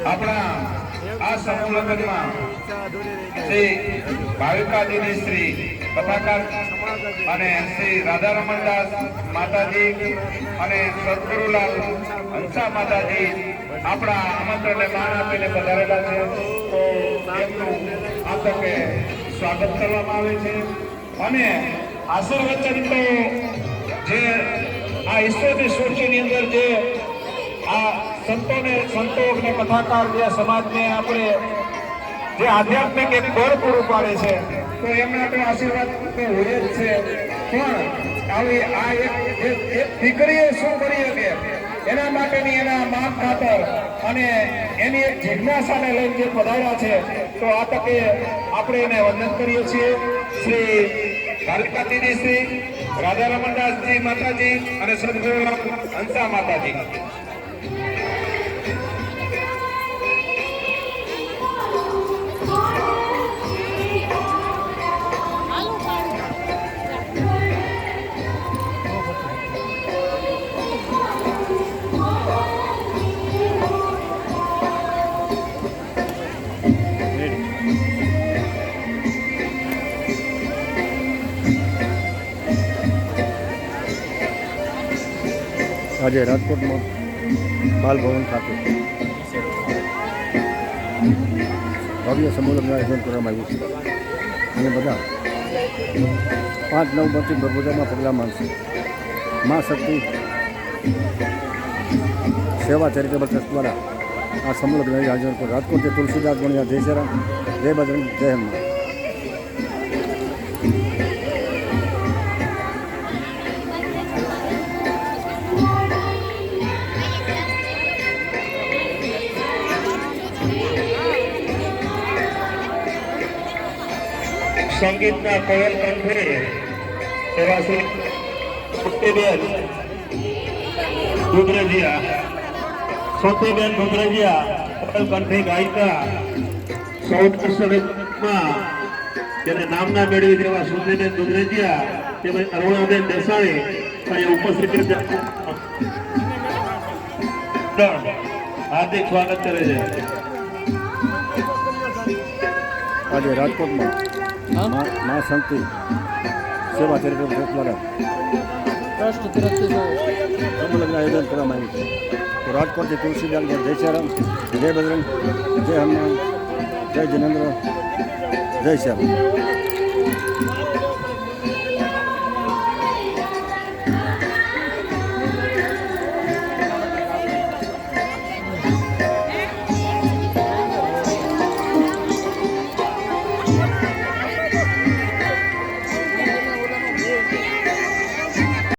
આપણા આ સમૂહ લગ્નમાં શ્રી ભાવિકાજીની શ્રી કથાકાર અને શ્રી રાધારમણદાસ માતાજી અને સદગુરુલાલ હંસા માતાજી આપણા આમંત્રણને માન આપીને પધારેલા છે, તો એમનું આ તકે સ્વાગત કરવામાં આવે છે. અને આશીર્વચન તો જે આ ઈશ્વરની સૃષ્ટિની અંદર જે આ સંતો ને કથાકાર જે સમાજને આપણે જે આધ્યાત્મિક એક બળ પૂરું પાડે છે, તો એમના તો આશીર્વાદ તો હોય જ છે. પણ આવી આ એક દીકરીએ શું કરી શકે એના માટેની એના માન ખાતર અને એની એક જિજ્ઞાસાને લઈને જે પધાર્યા છે, તો આ તકે આપણે એને વંદન કરીએ છીએ. શ્રી ભાવિકાજીની શ્રી રાધારમણદાસજી માતાજી અને સદગુરુ હંસા માતાજી. આજે રાજકોટમાં બાલભવન ખાતે ભવ્ય સમૂહનું આયોજન કરવામાં આવ્યું છે અને બધા 5-9 બપોરમાં પગલાં માનશે. મા શક્તિ સેવા ચેરિટેબલ ટ્રસ્ટ દ્વારા આ સમૂહ આયોજન પર રાજકોટ તુલસીદાસ ગણિયા જય શ્રી રામ, જય બજરંગ, જય હનુમાન. સંગીતના કોયલ કંઠે એવા શ્રી સોતીબેન દુધરેજિયા કોયલ કંઠે ગાયિકા સૌમાં તેને નામના મેળવી દેવા સુધીબેન દુધરેજિયા તેમજ અરુણાબેન દેસાણી અહીં ઉપસ્થિત હાર્દિક સ્વાગત કરે છે. આજે રાજકોટમાં મા શક્તિ સેવા ચેરિટેબલ ટ્રસ્ટ દ્વારા ટ્રસ્ટ તરફથી સમૂહનું આયોજન કરવામાં આવ્યું છે. તો રાજકોટથી તુલસીદાસ જય શ્રી રામ, જય બજરંગ, જય હનુમાન, જય જિનેન્દ્ર, જય શ્રી રામ.